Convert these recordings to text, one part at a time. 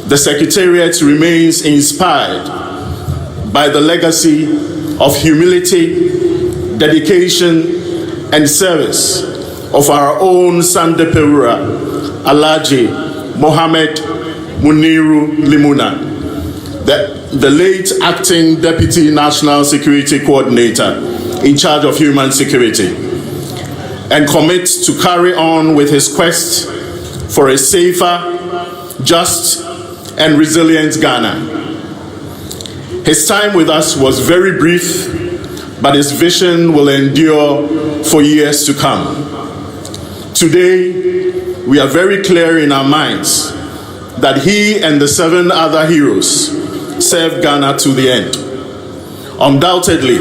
The Secretariat remains inspired by the legacy of humility, dedication, and service of our own Sunday Perura, Alhaji Mohammed Muniru Limuna, the late acting Deputy National Security Coordinator in charge of human security, and commit to carry on with his quest for a safer, just, and resilient Ghana. His time with us was very brief, but his vision will endure for years to come. Today, we are very clear in our minds that he and the 7 other heroes served Ghana to the end. Undoubtedly,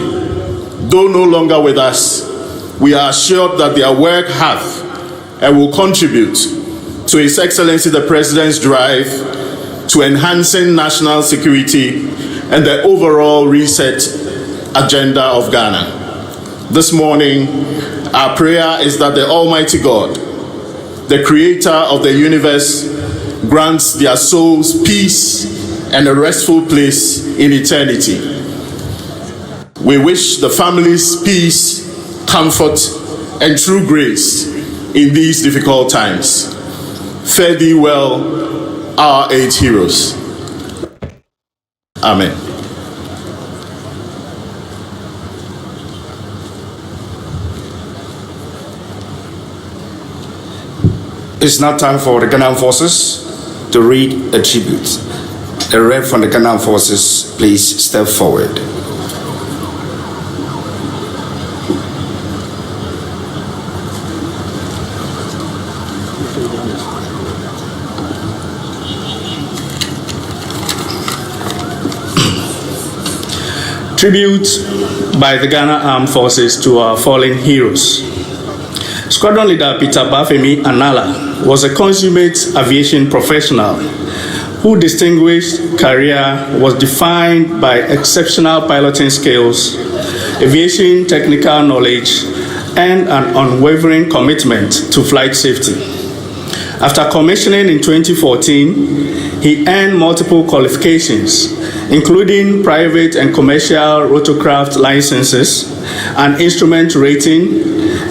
though no longer with us, we are assured that their work have and will contribute to His Excellency the President's drive to enhancing national security and the overall reset agenda of Ghana. This morning, our prayer is that the Almighty God, the Creator of the universe, grants their souls peace and a restful place in eternity. We wish the families peace, comfort, and true grace in these difficult times. Fare thee well, our 8 heroes. Amen. It's now time for the Ghanaian Forces to read a tribute. A rep from the Ghanaian Forces, please step forward. Tribute by the Ghana Armed Forces to our fallen heroes. Squadron Leader Peter Bafemi Anala was a consummate aviation professional whose distinguished career was defined by exceptional piloting skills, aviation technical knowledge, and an unwavering commitment to flight safety. After commissioning in 2014, he earned multiple qualifications, including private and commercial rotorcraft licenses, an instrument rating,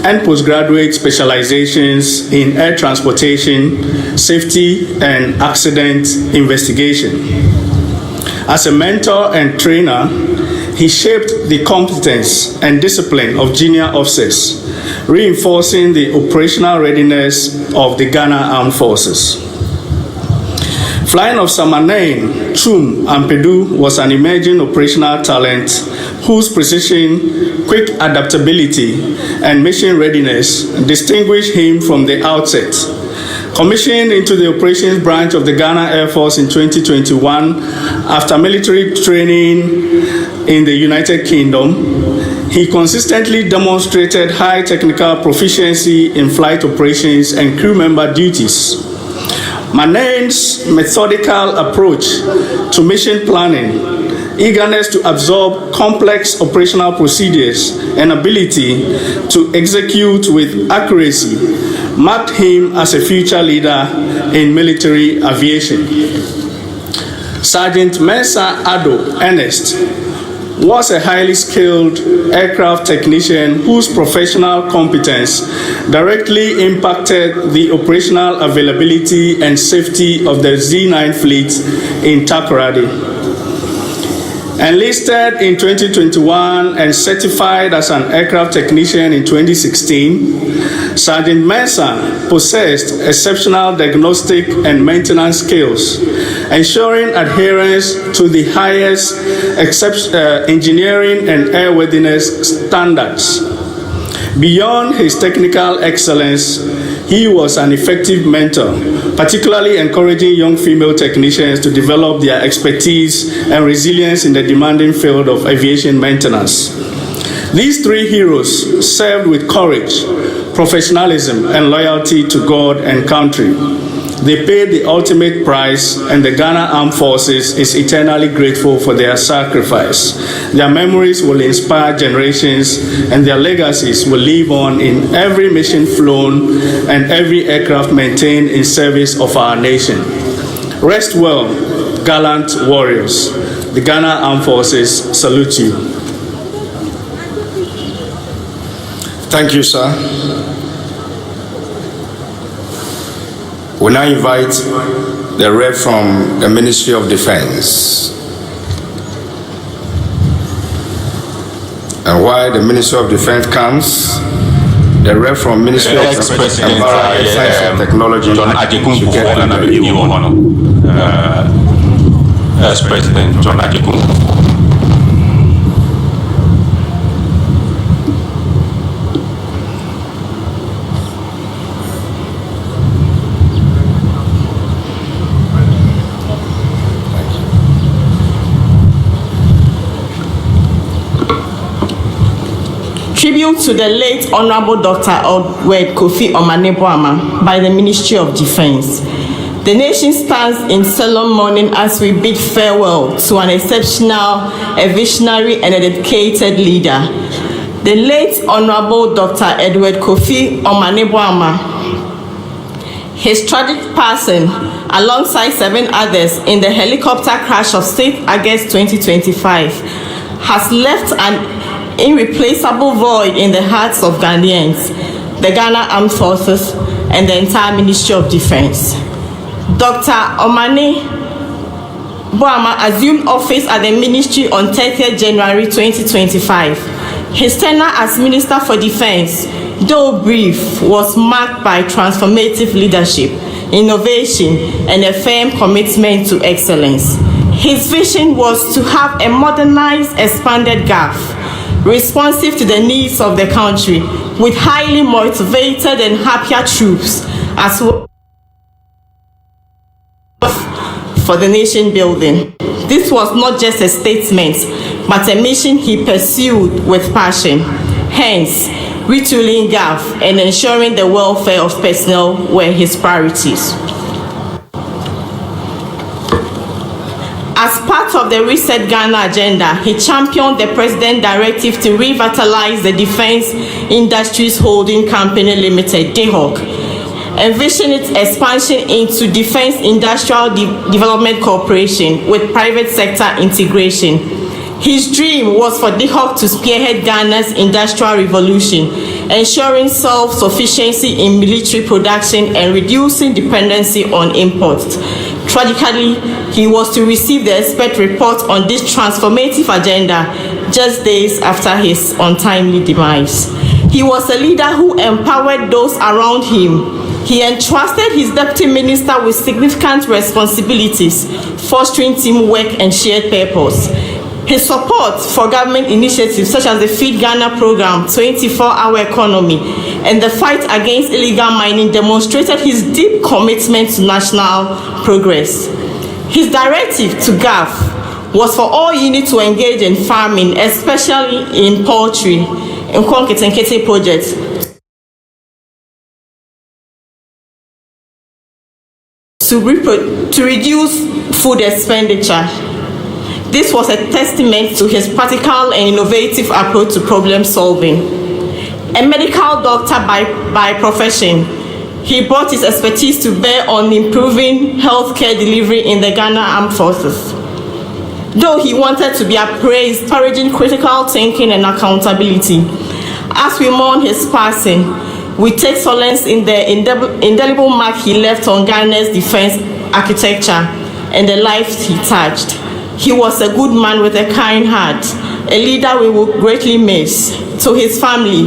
and postgraduate specializations in air transportation, safety, and accident investigation. As a mentor and trainer, he shaped the competence and discipline of junior officers, reinforcing the operational readiness of the Ghana Armed Forces. Flying Officer Manain Chum Ampedu was an emerging operational talent whose precision, quick adaptability, and mission readiness distinguished him from the outset. Commissioned into the operations branch of the Ghana Air Force in 2021 after military training in the United Kingdom, he consistently demonstrated high technical proficiency in flight operations and crew member duties. Manain's methodical approach to mission planning, eagerness to absorb complex operational procedures, and ability to execute with accuracy marked him as a future leader in military aviation. Sergeant Mensa Ado Ernest was a highly skilled aircraft technician whose professional competence directly impacted the operational availability and safety of the Z9 fleet in Takoradi. Enlisted in 2021 and certified as an aircraft technician in 2016, Sergeant Mensa possessed exceptional diagnostic and maintenance skills, ensuring adherence to the highest engineering and airworthiness standards. Beyond his technical excellence, he was an effective mentor, particularly encouraging young female technicians to develop their expertise and resilience in the demanding field of aviation maintenance. These 3 heroes served with courage, professionalism, and loyalty to God and country. They paid the ultimate price, and the Ghana Armed Forces is eternally grateful for their sacrifice. Their memories will inspire generations, and their legacies will live on in every mission flown and every aircraft maintained in service of our nation. Rest well, gallant warriors. The Ghana Armed Forces salute you. Thank you, sir. We now invite the rep from the Ministry of Defense. And while the Ministry of Defense comes, the rep from Ministry of Environment, Science and Technology John Ajekunfu Ex-President John Ajekunfu. Tribute to the late Honorable Dr. Edward Kofi Omaneboama by the Ministry of Defense. The nation stands in solemn mourning as we bid farewell to an exceptional, a visionary and a dedicated leader. The late Honorable Dr. Edward Kofi Omaneboama, his tragic passing alongside 7 others in the helicopter crash of 6 August 2025 has left an irreplaceable void in the hearts of Ghanaians, the Ghana Armed Forces, and the entire Ministry of Defense. Dr. Omaneboama assumed office at the ministry on 30th January 2025. His tenure as Minister for Defense, though brief, was marked by transformative leadership, innovation, and a firm commitment to excellence. His vision was to have a modernized, expanded GAF, responsive to the needs of the country, with highly motivated and happier troops, as well for the nation building. This was not just a statement, but a mission he pursued with passion. Hence, retooling GAF and ensuring the welfare of personnel were his priorities. As part of the Reset Ghana agenda, he championed the President's directive to revitalize the Defense Industries Holding Company Limited, DIHOC, envision its expansion into Defense Industrial Development Corporation with private sector integration. His dream was for DIHOC to spearhead Ghana's industrial revolution, ensuring self-sufficiency in military production and reducing dependency on imports. Tragically, he was to receive the expert report on this transformative agenda just days after his untimely demise. He was a leader who empowered those around him. He entrusted his deputy minister with significant responsibilities, fostering teamwork and shared purpose. His support for government initiatives such as the Feed Ghana program, 24-hour economy, and the fight against illegal mining demonstrated his deep commitment to national progress. His directive to GAF was for all units to engage in farming, especially in poultry, in Kwanketenkete projects, to reduce food expenditure. This was a testament to his practical and innovative approach to problem solving. A medical doctor by profession, he brought his expertise to bear on improving healthcare delivery in the Ghana Armed Forces. Though he wanted to be appraised, encouraging critical thinking and accountability. As we mourn his passing, we take solace in the indelible mark he left on Ghana's defense architecture and the lives he touched. He was a good man with a kind heart, a leader we will greatly miss. To his family,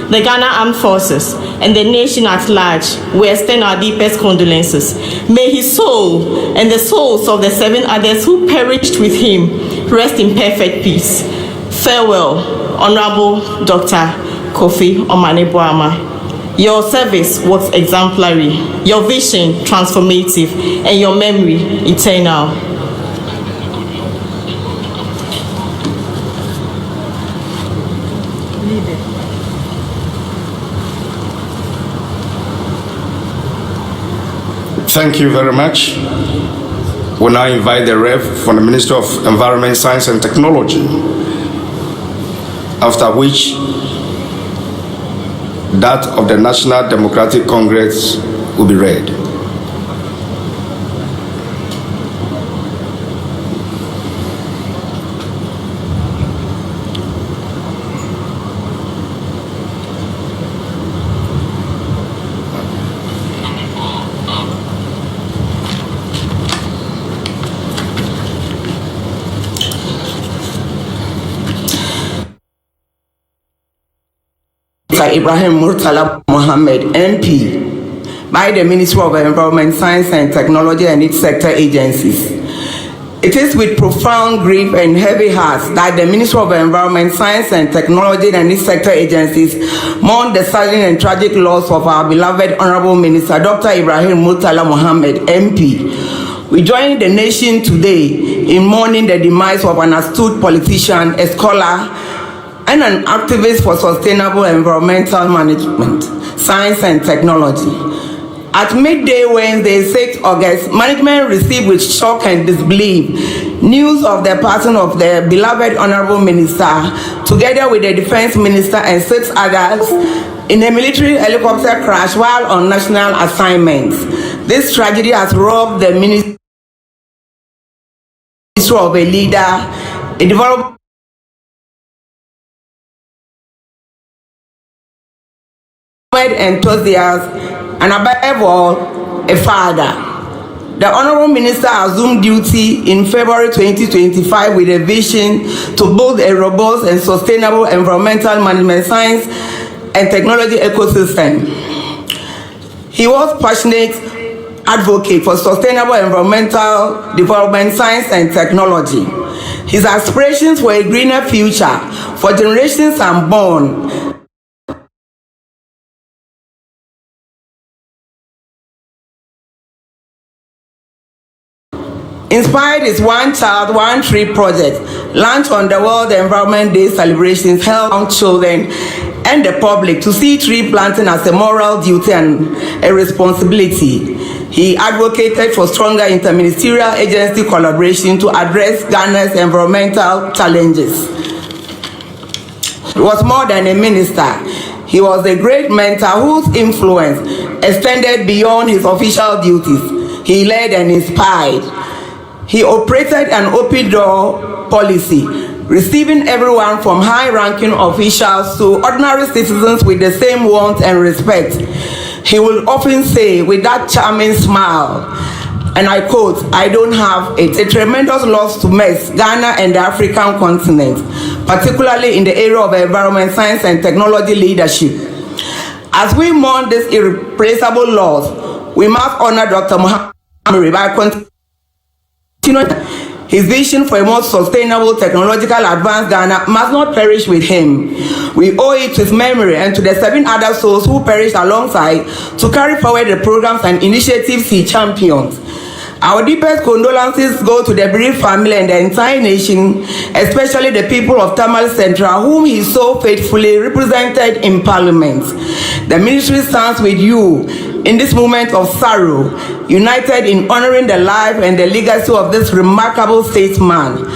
the Ghana Armed Forces, and the nation at large, we extend our deepest condolences. May his soul and the souls of the 7 others who perished with him rest in perfect peace. Farewell, Honorable Dr. Kofi Omaneboama. Your service was exemplary, your vision transformative, and your memory eternal. Thank you very much. We now invite the rep from the Ministry of Environment, Science and Technology, after which that of the National Democratic Congress will be read. Dr. Ibrahim Murtala Mohammed, MP, by the Ministry of Environment, Science and Technology and its sector agencies. It is with profound grief and heavy hearts that the Ministry of Environment, Science and Technology and its sector agencies mourn the sudden and tragic loss of our beloved Honorable Minister, Dr. Ibrahim Murtala Mohammed, MP. We join the nation today in mourning the demise of an astute politician, a scholar, and an activist for sustainable environmental management, science and technology. At midday Wednesday, 6 August, management received with shock and disbelief news of the passing of the beloved Honorable Minister, together with the Defense Minister and 6 others, in a military helicopter crash while on national assignments. This tragedy has robbed the Ministry of a leader, a development enthusiast, and above all, a father. The Honorable Minister assumed duty in February 2025 with a vision to build a robust and sustainable environmental management, science and technology ecosystem. He was passionate advocate for sustainable environmental development, science and technology. His aspirations for a greener future for generations unborn inspired his One Child, One Tree project, launched on the World Environment Day celebrations held on children and the public to see tree planting as a moral duty and a responsibility. He advocated for stronger interministerial agency collaboration to address Ghana's environmental challenges. He was more than a minister. He was a great mentor whose influence extended beyond his official duties. He led and inspired. He operated an open door policy, receiving everyone from high-ranking officials to ordinary citizens with the same warmth and respect. He would often say with that charming smile, and I quote, "I don't have it. A tremendous loss to miss Ghana and the African continent, particularly in the area of environment, science and technology leadership." As we mourn this irreplaceable loss, we must honor Dr. Mohammed by continuing his vision for a more sustainable, technological advanced Ghana must not perish with him. We owe it to his memory and to the 7 other souls who perished alongside to carry forward the programs and initiatives he championed. Our deepest condolences go to the bereaved family and the entire nation, especially the people of Tamale Central, whom he so faithfully represented in Parliament. The ministry stands with you in this moment of sorrow, united in honoring the life and the legacy of this remarkable statesman.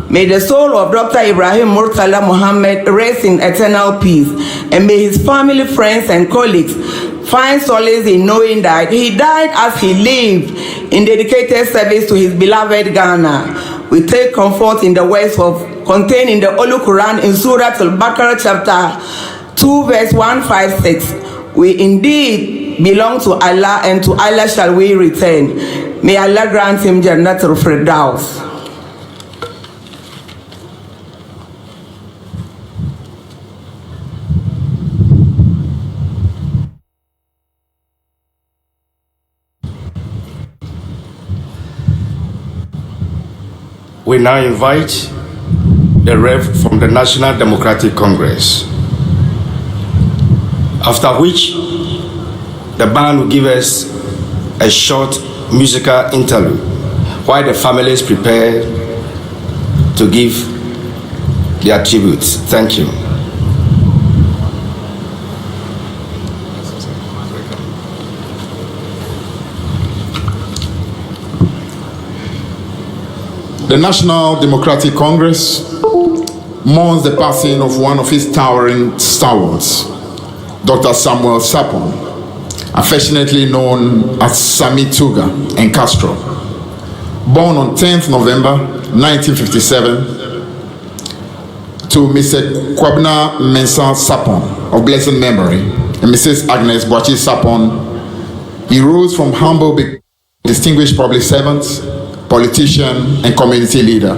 May the soul of Dr. Ibrahim Murtala Mohammed rest in eternal peace, and may his family, friends, and colleagues find solace in knowing that he died as he lived in dedicated service to his beloved Ghana. We take comfort in the words contained in the Holy Quran in Surah Al-Baqarah chapter 2 verse 156. We indeed belong to Allah, and to Allah shall we return. May Allah grant him Jannatul Firdaus. We now invite the Rev from the National Democratic Congress, after which the band will give us a short musical interlude while the families prepare to give their tributes. Thank you. The National Democratic Congress mourns the passing of one of its towering stalwarts, Dr. Samuel Sapon, affectionately known as Sami Tuga and Castro. Born on 10th November 1957 to Mr. Kwabna Mensah Sapon of blessed memory and Mrs. Agnes Boachi Sapon, he rose from humble, distinguished public servant, politician, and community leader,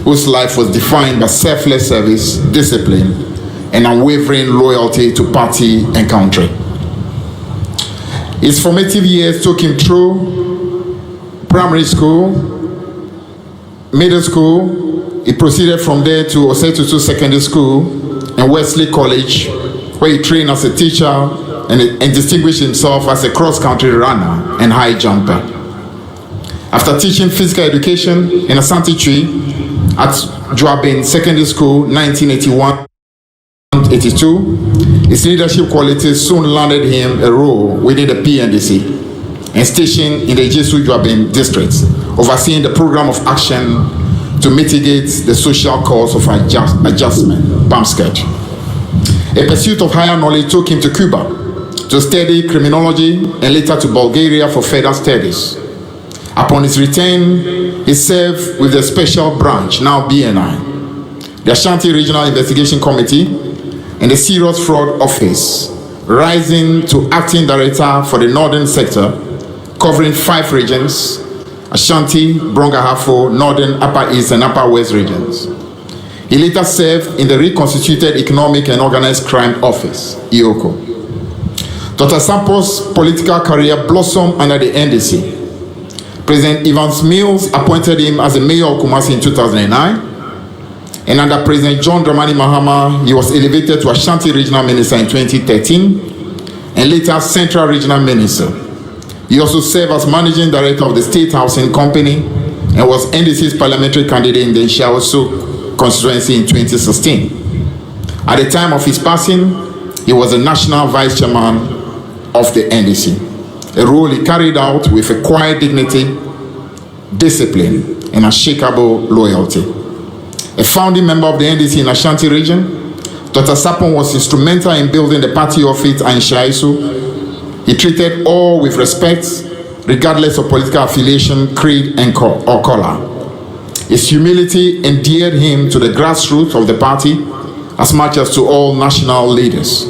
whose life was defined by selfless service, discipline, and unwavering loyalty to party and country. His formative years took him through primary school, middle school. He proceeded from there to Osetutu Secondary School and Wesley College, where he trained as a teacher and distinguished himself as a cross-country runner and high jumper. After teaching physical education in Asante Tree at Juabin Secondary School, 1981-82, his leadership qualities soon landed him a role within the PNDC and stationed in the Jesu Juabin district, overseeing the program of action to mitigate the social cause of adjustment, PAMSCAD. A pursuit of higher knowledge took him to Cuba to study criminology and later to Bulgaria for further studies. Upon his return, he served with the Special Branch, now BNI, the Ashanti Regional Investigation Committee, and the Serious Fraud Office, rising to Acting Director for the Northern Sector, covering 5 regions: Ashanti, Brongahafo, Northern, Upper East, and Upper West regions. He later served in the reconstituted Economic and Organized Crime Office, EOCO. Dr. Sample's political career blossomed under the NDC. President Evans Mills appointed him as the mayor of Kumasi in 2009, and under President John Dramani Mahama, he was elevated to Ashanti Regional Minister in 2013, and later Central Regional Minister. He also served as Managing Director of the State Housing Company and was NDC's parliamentary candidate in the Nshaoso constituency in 2016. At the time of his passing, he was the National Vice Chairman of the NDC, a role he carried out with a quiet dignity, discipline, and unshakable loyalty. A founding member of the NDC in Ashanti region, Dr. Sapon was instrumental in building the party office in Nshaoso. He treated all with respect, regardless of political affiliation, creed, or color. His humility endeared him to the grassroots of the party as much as to all national leaders.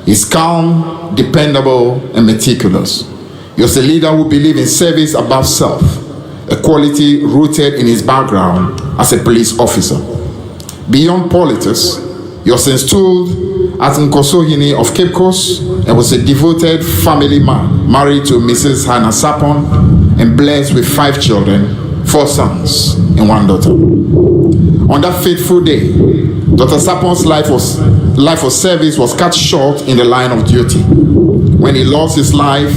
He's calm, dependable, and meticulous. He was a leader who believed in service above self, a quality rooted in his background as a police officer. Beyond politics, he was installed as Nkosohini of Cape Coast and was a devoted family man, married to Mrs. Hannah Sapon and blessed with 5 children, 4 sons and 1 daughter. On that fateful day, Dr. Sapon's life of service was cut short in the line of duty when he lost his life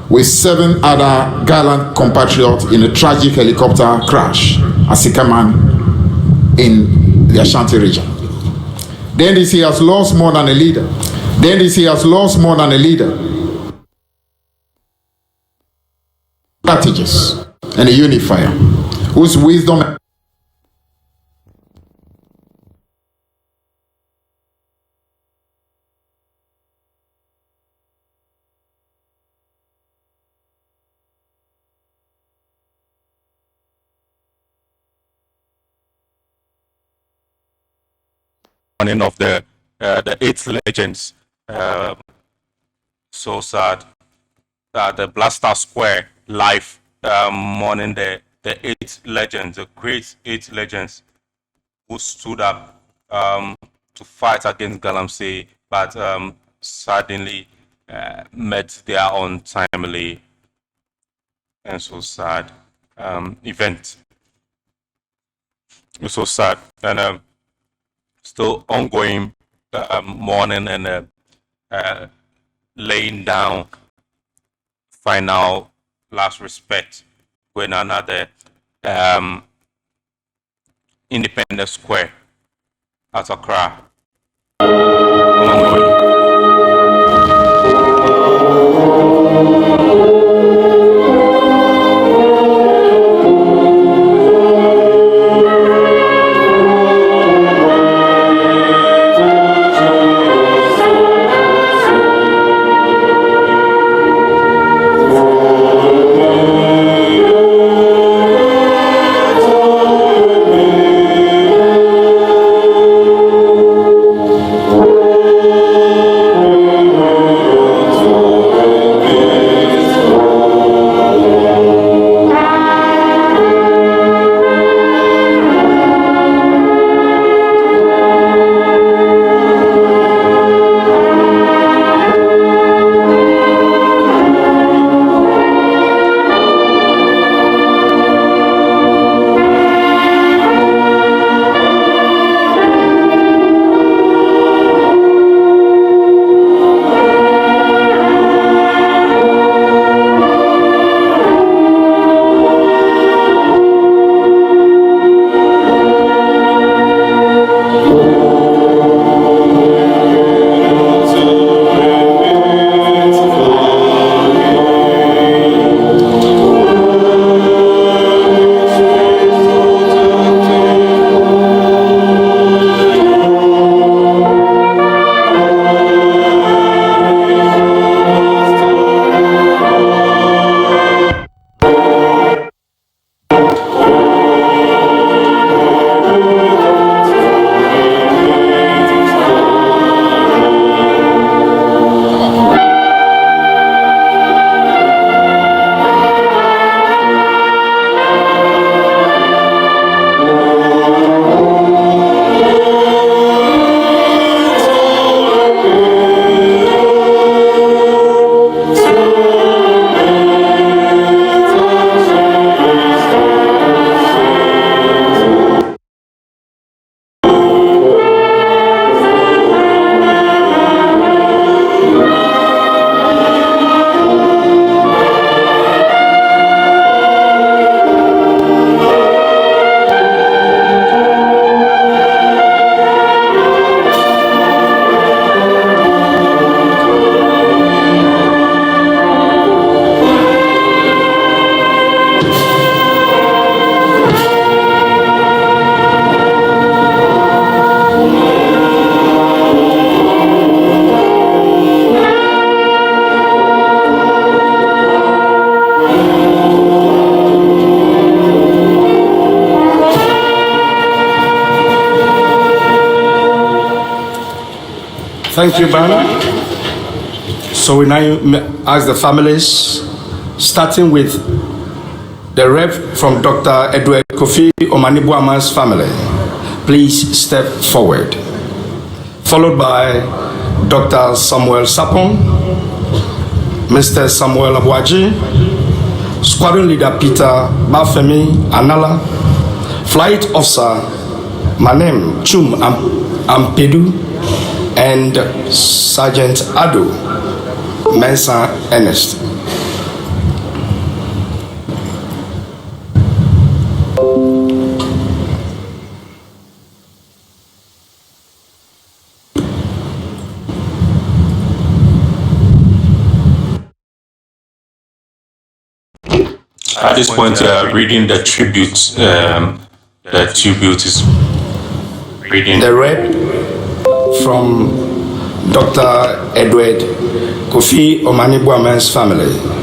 with 7 other gallant compatriots in a tragic helicopter crash at Sikaman in the Ashanti region. The NDC has lost more than a leader. The NDC has lost more than a leader, strategist, and a unifier whose wisdom morning of the 8 legends. So sad that the Blaster Square live mourning the 8 legends, the great 8 legends who stood up to fight against Galamsey, but suddenly met their untimely and so sad event. It's so sad, and still ongoing mourning and laying down final last respect when another Independence Square at Accra. Thank you, Ban. So we now ask the families, starting with the rep from Dr. Edward Kofi Omanibuama's family. Please step forward. Followed by Dr. Samuel Sapon, Mr. Samuel Abuaji, Squadron Leader Peter Bafemi Anala, Flight Officer Manem Chum Ampedu, and Sergeant Ado Mensa Ernest. At this point, reading the tribute. The tribute is reading. The rep from Dr. Edward Kofi Omanibuama's family.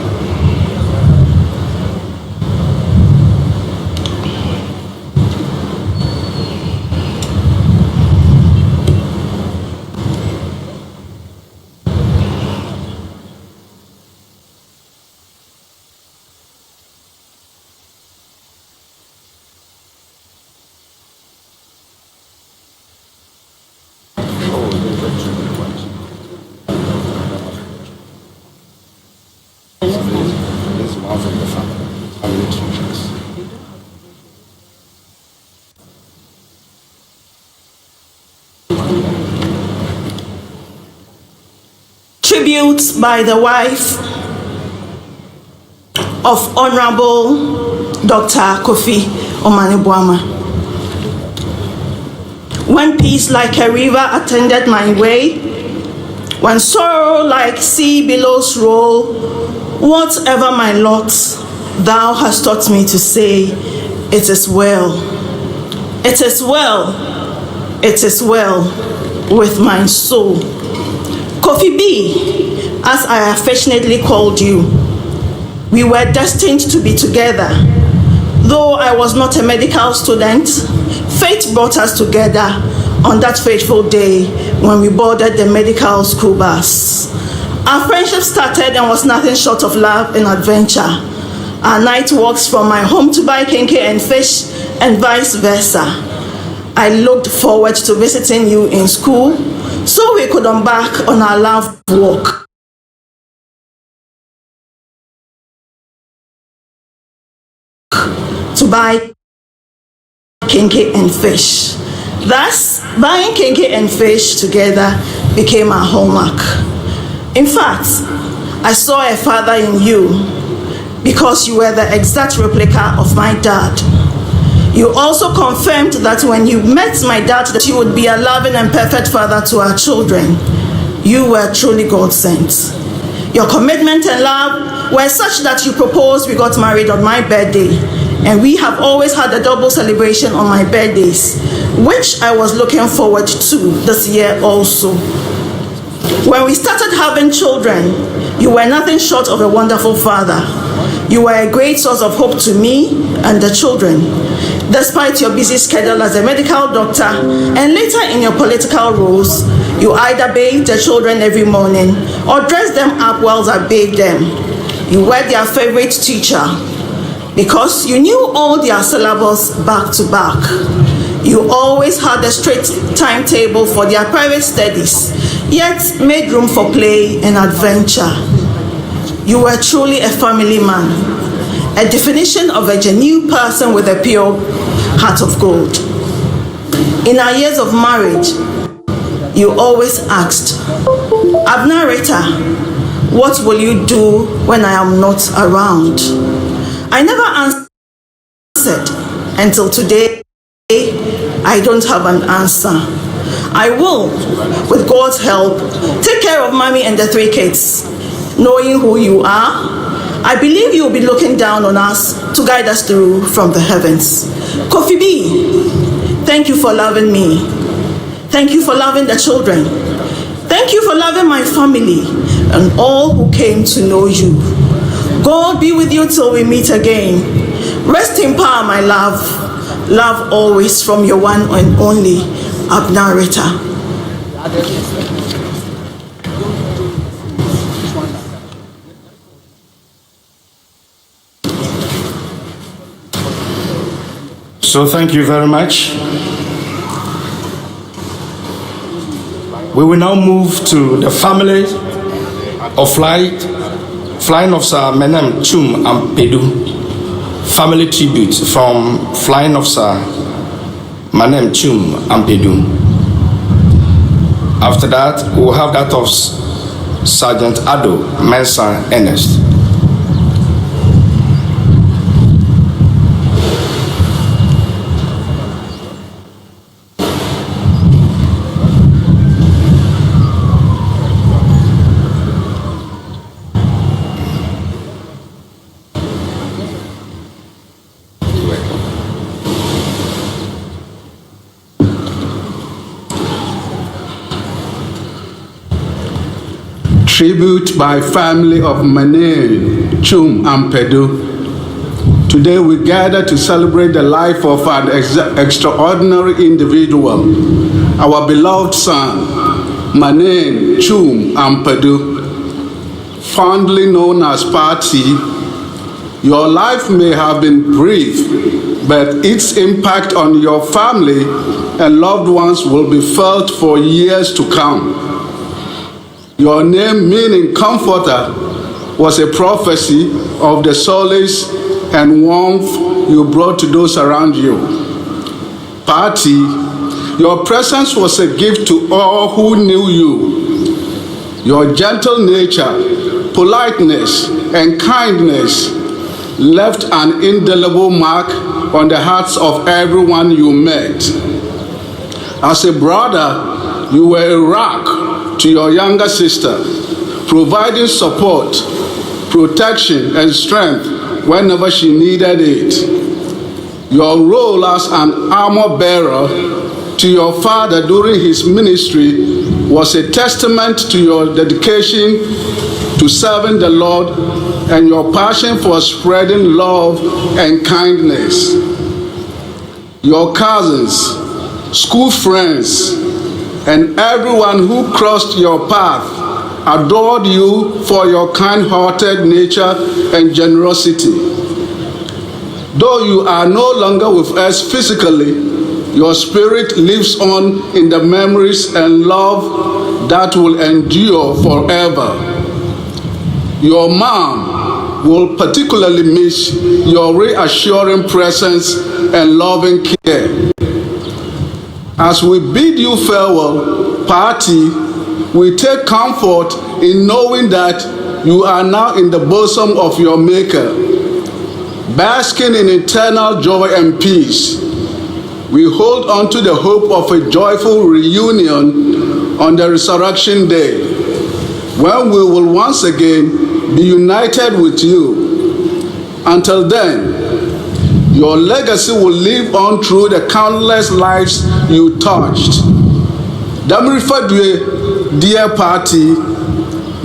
Tribute by the wife of Honorable Dr. Kofi Omanibuama. When peace like a river attended my way, when sorrow like sea billows roll, whatever my lot, thou hast taught me to say, it is well. It is well. It is well with my soul. Kofi B, as I affectionately called you, we were destined to be together. Though I was not a medical student, fate brought us together on that fateful day when we boarded the medical school bus. Our friendship started and was nothing short of love and adventure. Our night walks from my home to buy kenke and fish and vice versa. I looked forward to visiting you in school so we could embark on our love walk. To buy kenke and fish. Thus, buying kenke and fish together became our hallmark. In fact, I saw a father in you because you were the exact replica of my dad. You also confirmed that when you met my dad that you would be a loving and perfect father to our children. You were truly God sent. Your commitment and love were such that you proposed we got married on my birthday, and we have always had a double celebration on my birthdays, which I was looking forward to this year also. When we started having children, you were nothing short of a wonderful father. You were a great source of hope to me and the children. Despite your busy schedule as a medical doctor and later in your political roles, you either bathed the children every morning or dressed them up whilst I bathed them. You were their favorite teacher because you knew all their syllables back to back. You always had a straight timetable for their private studies, yet made room for play and adventure. You were truly a family man, a definition of a genuine person with a pure heart of gold. In our years of marriage, you always asked, Abner Rita, what will you do when I am not around? I never answered until today. I don't have an answer. I will, with God's help, take care of mommy and the 3 kids. Knowing who you are, I believe you will be looking down on us to guide us through from the heavens. Kofi B, thank you for loving me. Thank you for loving the children. Thank you for loving my family and all who came to know you. God be with you till we meet again. Rest in power, my love. Love always from your one and only Abner Rita. So thank you very much. We will now move to the family of Flying Officer Menem Chum Ampedu. Family tribute from Flying Officer Menem Chum Ampedu. After that, we'll have that of Sergeant Ado Mensah Ernest. Tribute by family of Menem Chum Ampedu. Today we gather to celebrate the life of an extraordinary individual, our beloved son, Menem Chum Ampedu, fondly known as Party. Your life may have been brief, but its impact on your family and loved ones will be felt for years to come. Your name, meaning comforter, was a prophecy of the solace and warmth you brought to those around you. Party, your presence was a gift to all who knew you. Your gentle nature, politeness, and kindness left an indelible mark on the hearts of everyone you met. As a brother, you were a rock to your younger sister, providing support, protection, and strength whenever she needed it. Your role as an armor bearer to your father during his ministry was a testament to your dedication to serving the Lord and your passion for spreading love and kindness. Your cousins, school friends, and everyone who crossed your path adored you for your kind-hearted nature and generosity. Though you are no longer with us physically, your spirit lives on in the memories and love that will endure forever. Your mom will particularly miss your reassuring presence and loving care. As we bid you farewell, Party, we take comfort in knowing that you are now in the bosom of your Maker, basking in eternal joy and peace. We hold on to the hope of a joyful reunion on the resurrection day, when we will once again be united with you. Until then, your legacy will live on through the countless lives you touched. Damrifadwe, dear Party,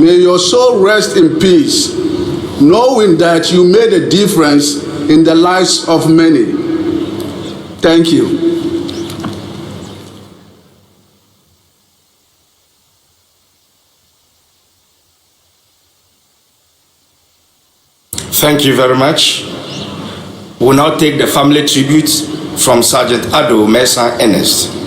may your soul rest in peace, knowing that you made a difference in the lives of many. Thank you. Thank you very much. We'll now take the family tribute from Sergeant Ado Mensah Ernest.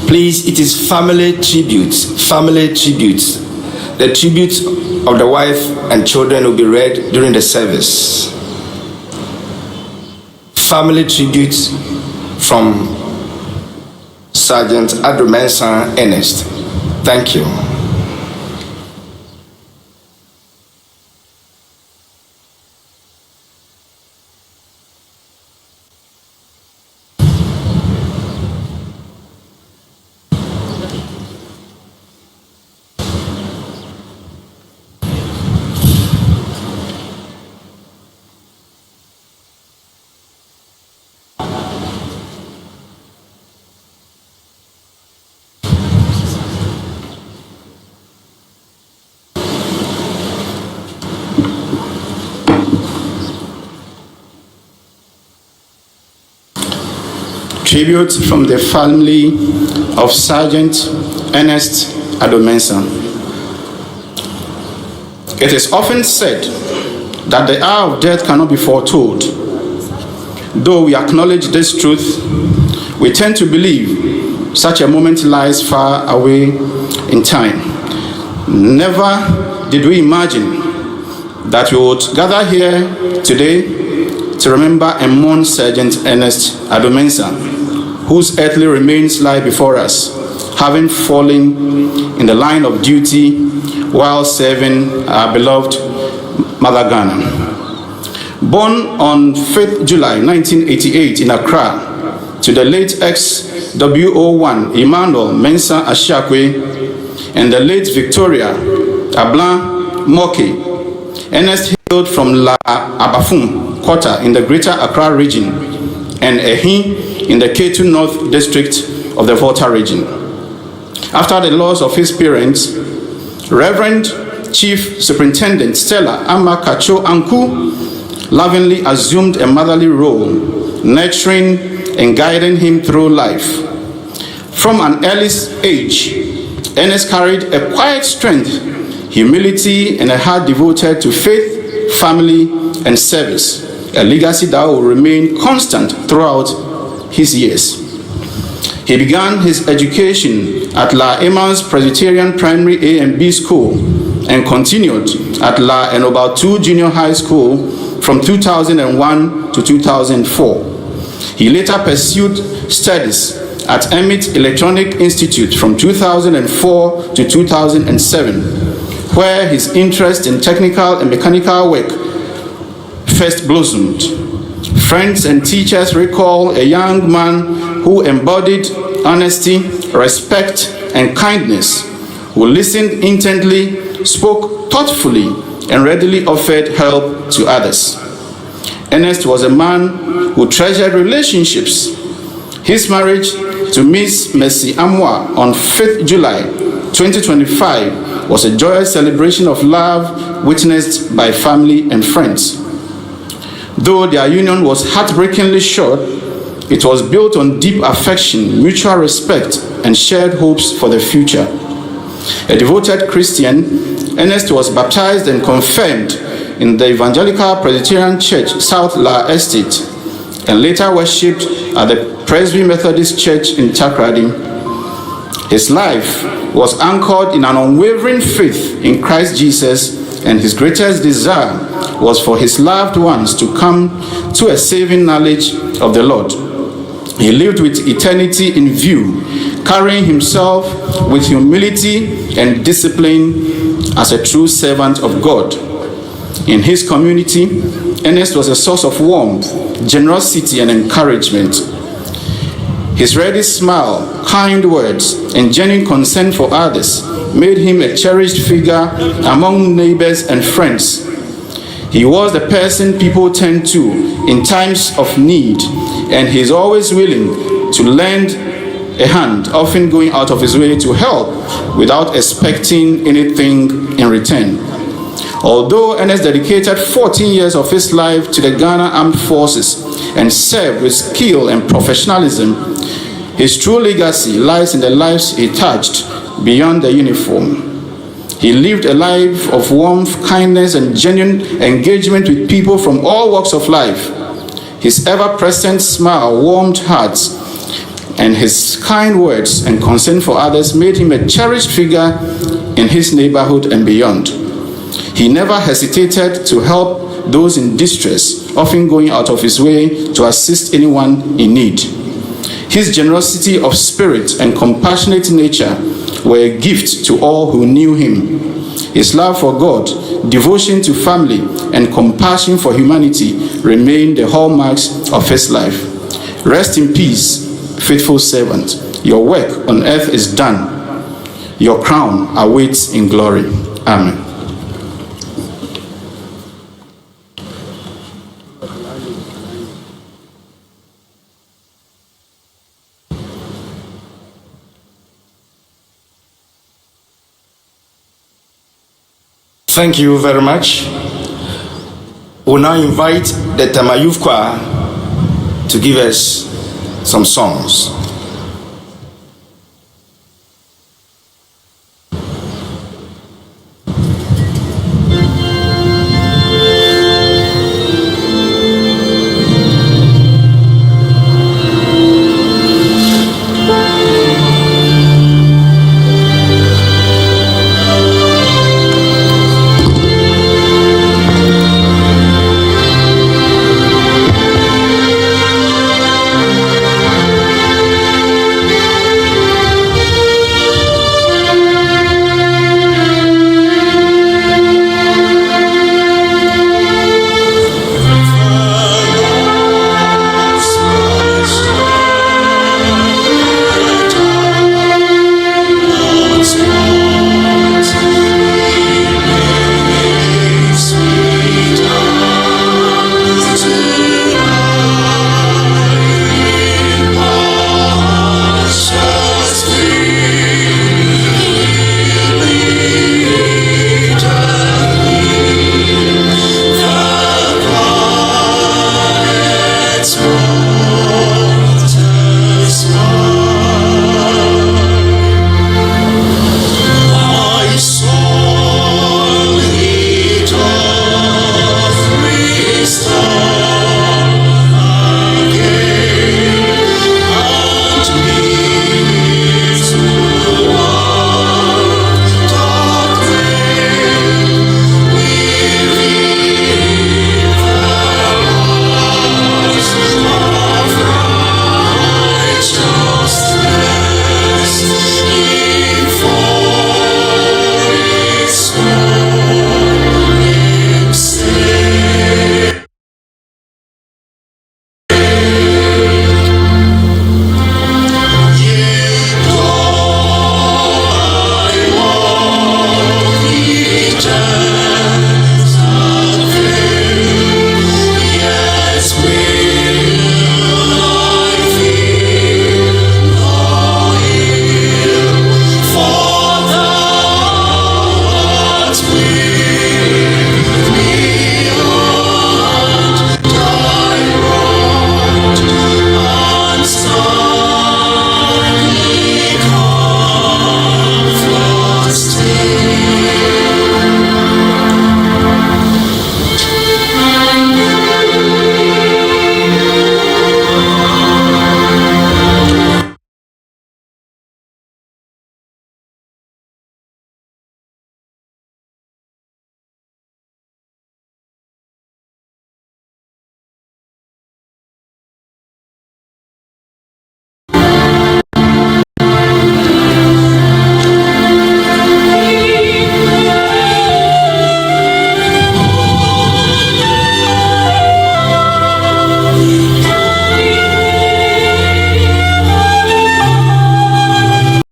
Please, it is family tributes. Family tributes. The tribute of the wife and children will be read during the service. Family tributes from Sergeant Adomensan Ernest. Thank you. Tribute from the family of Sergeant Ernest Adomensan. It is often said that the hour of death cannot be foretold. Though we acknowledge this truth, we tend to believe such a moment lies far away in time. Never did we imagine that we would gather here today to remember and mourn Sergeant Ernest Adomensan, whose earthly remains lie before us, having fallen in the line of duty while serving our beloved Mother Ghana. Born on 5th July 1988 in Accra to the late ex-WO1 Emmanuel Mensah Ashiakwe and the late Victoria Ablan Moke, Ernest hailed from La Abafum Quarter in the Greater Accra region and Ehi in the Ketu North District of the Volta region. After the loss of his parents, Reverend Chief Superintendent Stella Amakacho Anku lovingly assumed a motherly role, nurturing and guiding him through life. From an early age, Ernest carried a quiet strength, humility, and a heart devoted to faith, family, and service, a legacy that will remain constant throughout his years. He began his education at La Emma's Presbyterian Primary A and B School and continued at La Enoba 2 Junior High School from 2001 to 2004. He later pursued studies at Emmett Electronic Institute from 2004 to 2007, where his interest in technical and mechanical work first blossomed. Friends and teachers recall a young man who embodied honesty, respect, and kindness, who listened intently, spoke thoughtfully, and readily offered help to others. Ernest was a man who treasured relationships. His marriage to Miss Mercy Amwa on 5th July 2025 was a joyous celebration of love witnessed by family and friends. Though their union was heartbreakingly short, it was built on deep affection, mutual respect, and shared hopes for the future. A devoted Christian, Ernest was baptized and confirmed in the Evangelical Presbyterian Church, South La Estate, and later worshipped at the Presby Methodist Church in Takrady. His life was anchored in an unwavering faith in Christ Jesus, and his greatest desire was for his loved ones to come to a saving knowledge of the Lord. He lived with eternity in view, carrying himself with humility and discipline as a true servant of God. In his community, Ernest was a source of warmth, generosity, and encouragement. His ready smile, kind words, and genuine concern for others made him a cherished figure among neighbors and friends. He was the person people turned to in times of need, and he is always willing to lend a hand, often going out of his way to help without expecting anything in return. Although Ernest dedicated 14 years of his life to the Ghana Armed Forces and served with skill and professionalism, his true legacy lies in the lives he touched beyond the uniform. He lived a life of warmth, kindness, and genuine engagement with people from all walks of life. His ever-present smile warmed hearts, and his kind words and concern for others made him a cherished figure in his neighborhood and beyond. He never hesitated to help those in distress, often going out of his way to assist anyone in need. His generosity of spirit and compassionate nature were a gift to all who knew him. His love for God, devotion to family, and compassion for humanity remain the hallmarks of his life. Rest in peace, faithful servant. Your work on earth is done. Your crown awaits in glory. Amen. Thank you very much. We'll now invite the Tama Youth Choir to give us some songs.